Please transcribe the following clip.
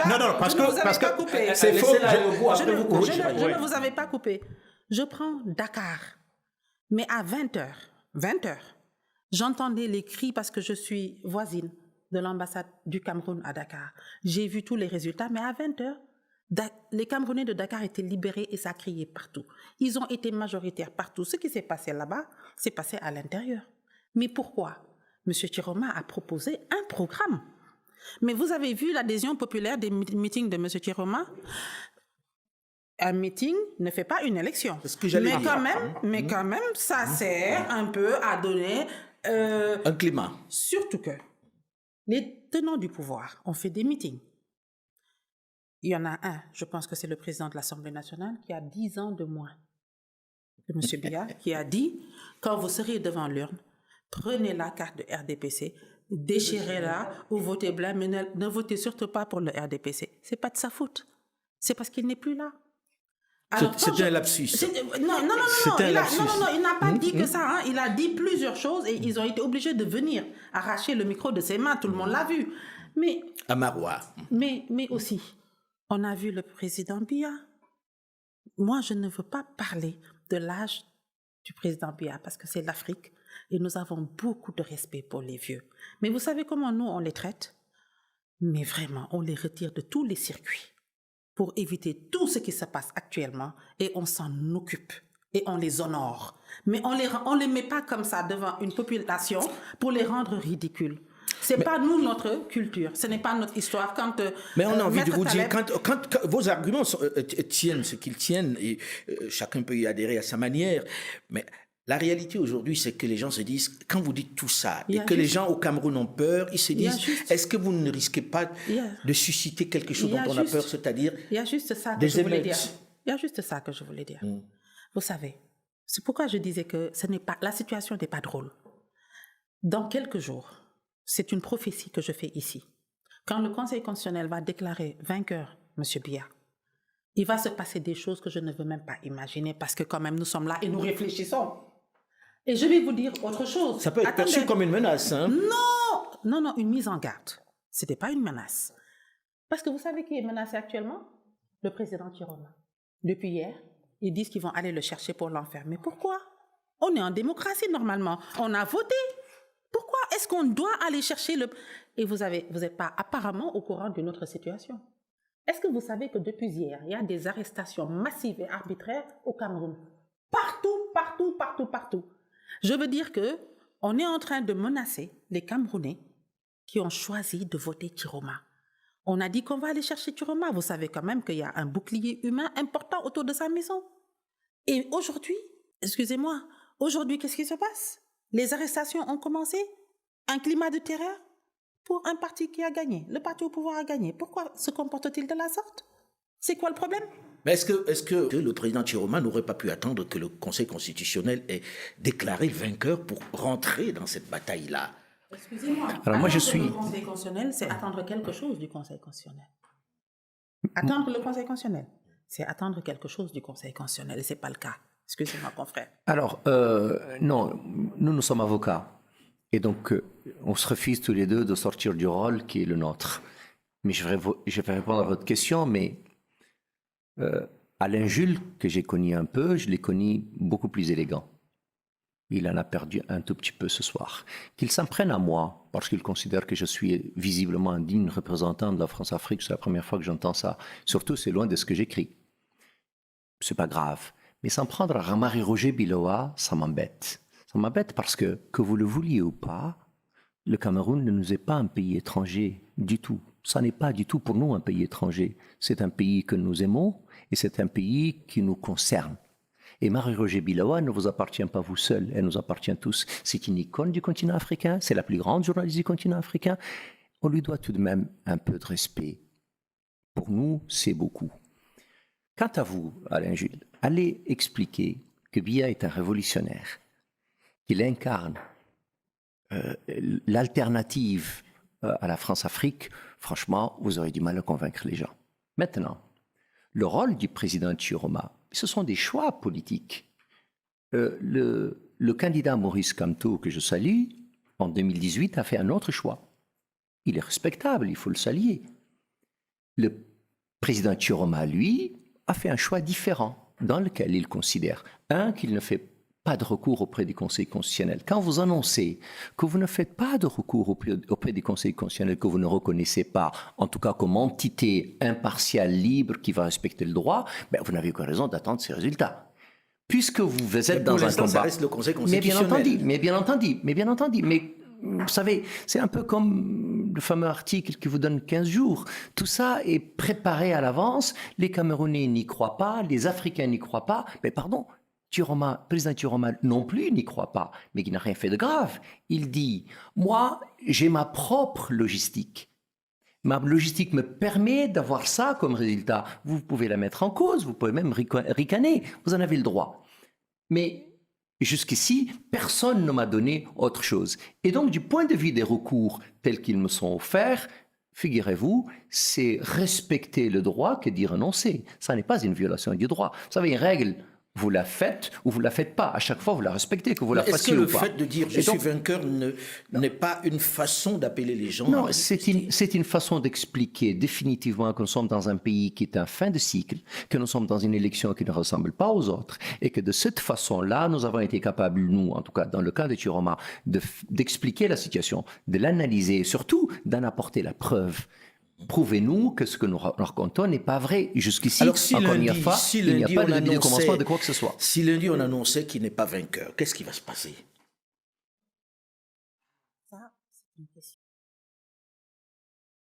Non, non, parce que coupé. c'est faux. Je ne vous avais pas coupé. Je prends Dakar, mais à 20h, j'entendais les cris parce que je suis voisine de l'ambassade du Cameroun à Dakar. J'ai vu tous les résultats, mais à 20h, les Camerounais de Dakar étaient libérés et ça criait partout. Ils ont été majoritaires partout. Ce qui s'est passé là-bas, s'est passé à l'intérieur. Mais pourquoi? M. Chiroma a proposé un programme. Mais vous avez vu l'adhésion populaire des meetings de M. Chiroma? Un meeting ne fait pas une élection. C'est ce que j'allais dire. Mais quand même, ça sert un peu à donner... un climat. Surtout que les tenants du pouvoir ont fait des meetings. Il y en a un, je pense que c'est le président de l'Assemblée nationale, qui a 10 ans de moins que M. Biya, qui a dit, quand vous serez devant l'urne, prenez la carte de RDPC, déchirez-la ou votez blanc, mais ne votez surtout pas pour le RDPC. Ce n'est pas de sa faute. C'est parce qu'il n'est plus là. C'était un lapsus. Non, il n'a pas dit que ça. Hein. Il a dit plusieurs choses et ils ont été obligés de venir arracher le micro de ses mains. Tout le monde l'a vu. Mais, à Maroua. Mais aussi, on a vu le président Biya. Moi, je ne veux pas parler de l'âge du président Biya parce que c'est l'Afrique et nous avons beaucoup de respect pour les vieux. Mais vous savez comment nous, on les traite? Mais vraiment, on les retire de tous les circuits pour éviter tout ce qui se passe actuellement et on s'en occupe et on les honore. Mais on les met pas comme ça devant une population pour les rendre ridicules. C'est pas nous notre culture, ce n'est pas notre histoire. Mais on a envie de vous dire, quand vos arguments tiennent ce qu'ils tiennent, et chacun peut y adhérer à sa manière, mais la réalité aujourd'hui, c'est que les gens se disent, quand vous dites tout ça, et que les gens au Cameroun ont peur, ils se disent, est-ce que vous ne risquez pas de susciter quelque chose dont on a peur, c'est-à-dire il y a juste ça que je voulais dire. Il y a juste ça que je voulais dire. Vous savez, c'est pourquoi je disais que la situation n'est pas drôle. Dans quelques jours, c'est une prophétie que je fais ici. Quand le Conseil constitutionnel va déclarer vainqueur M. Biya, il va se passer des choses que je ne veux même pas imaginer parce que quand même nous sommes là et nous réfléchissons. Et je vais vous dire autre chose. Ça peut être perçu comme une menace, hein? Non, une mise en garde. Ce n'était pas une menace. Parce que vous savez qui est menacé actuellement? Le président Chiroma. Depuis hier, ils disent qu'ils vont aller le chercher pour l'enfermer. Pourquoi? On est en démocratie normalement. On a voté. Pourquoi est-ce qu'on doit aller chercher le... Et vous n'êtes pas apparemment au courant d'une autre situation. Est-ce que vous savez que depuis hier, il y a des arrestations massives et arbitraires au Cameroun? Partout. Je veux dire qu'on est en train de menacer les Camerounais qui ont choisi de voter Chiroma. On a dit qu'on va aller chercher Chiroma. Vous savez quand même qu'il y a un bouclier humain important autour de sa maison. Et aujourd'hui, excusez-moi, qu'est-ce qui se passe? Les arrestations ont commencé. Un climat de terreur pour un parti qui a gagné. Le parti au pouvoir a gagné. Pourquoi se comporte-t-il de la sorte? C'est quoi le problème? Mais est-ce que le président Chiroma n'aurait pas pu attendre que le Conseil constitutionnel ait déclaré vainqueur pour rentrer dans cette bataille-là? Excusez-moi. Alors moi, le Conseil constitutionnel, c'est attendre quelque chose du Conseil constitutionnel. Attendre le Conseil constitutionnel, c'est attendre quelque chose du Conseil constitutionnel. Et ce n'est pas le cas. Excusez-moi, confrère. Alors, non, nous sommes avocats. Et donc, on se refuse tous les deux de sortir du rôle qui est le nôtre. Mais je vais répondre à votre question, mais Alain Jules, que j'ai connu un peu, je l'ai connu beaucoup plus élégant. Il en a perdu un tout petit peu ce soir. Qu'il s'en prenne à moi, parce qu'il considère que je suis visiblement un digne représentant de la France-Afrique. C'est la première fois que j'entends ça. Surtout, c'est loin de ce que j'écris. C'est pas grave. Mais s'en prendre à Marie-Roger Biloa, ça m'embête. Ça m'embête parce que vous le vouliez ou pas, le Cameroun ne nous est pas un pays étranger du tout. Ça n'est pas du tout pour nous un pays étranger. C'est un pays que nous aimons et c'est un pays qui nous concerne. Et Marie-Roger Biloa ne vous appartient pas vous seul, elle nous appartient tous. C'est une icône du continent africain, c'est la plus grande journaliste du continent africain. On lui doit tout de même un peu de respect. Pour nous, c'est beaucoup. Quant à vous, Alain Jules, allez expliquer que Biya est un révolutionnaire, qu'il incarne l'alternative à la France-Afrique. Franchement, vous aurez du mal à convaincre les gens. Maintenant, le rôle du président Chiroma, ce sont des choix politiques. Le candidat Maurice Kamto, que je salue, en 2018, a fait un autre choix. Il est respectable, il faut le saluer. Le président Chiroma, lui, a fait un choix différent dans lequel il considère, qu'il ne fait pas de recours auprès du Conseil constitutionnel. Quand vous annoncez que vous ne faites pas de recours auprès du Conseil constitutionnel, que vous ne reconnaissez pas, en tout cas comme entité impartiale, libre, qui va respecter le droit, vous n'avez aucune raison d'attendre ces résultats. Puisque vous êtes dans un combat... ça reste le Conseil constitutionnel. Mais bien entendu. Mais vous savez, c'est un peu comme le fameux article qui vous donne 15 jours. Tout ça est préparé à l'avance. Les Camerounais n'y croient pas, les Africains n'y croient pas. Mais pardon, président Chiroma non plus n'y croit pas, mais qui n'a rien fait de grave. Il dit, moi, j'ai ma propre logistique. Ma logistique me permet d'avoir ça comme résultat. Vous pouvez la mettre en cause, vous pouvez même ricaner, vous en avez le droit. Mais jusqu'ici, personne ne m'a donné autre chose. Et donc, du point de vue des recours tels qu'ils me sont offerts, figurez-vous, c'est respecter le droit que d'y renoncer. Ça n'est pas une violation du droit. Vous savez, une règle, vous la faites ou vous la faites pas. À chaque fois, vous la respectez, que vous la fassiez ou pas. Est-ce que le fait de dire « je suis vainqueur » n'est pas une façon d'appeler les gens? Non, c'est une façon d'expliquer définitivement que nous sommes dans un pays qui est en fin de cycle, que nous sommes dans une élection qui ne ressemble pas aux autres, et que de cette façon-là, nous avons été capables, nous, en tout cas dans le cas de Chiroma, d'expliquer la situation, de l'analyser et surtout d'en apporter la preuve. Prouvez-nous que ce que nous racontons n'est pas vrai. Jusqu'ici, encore une fois, il n'y a pas de début de commencement de quoi que ce soit. Si lundi on annonçait qu'il n'est pas vainqueur, qu'est-ce qui va se passer? Ça, c'est une question.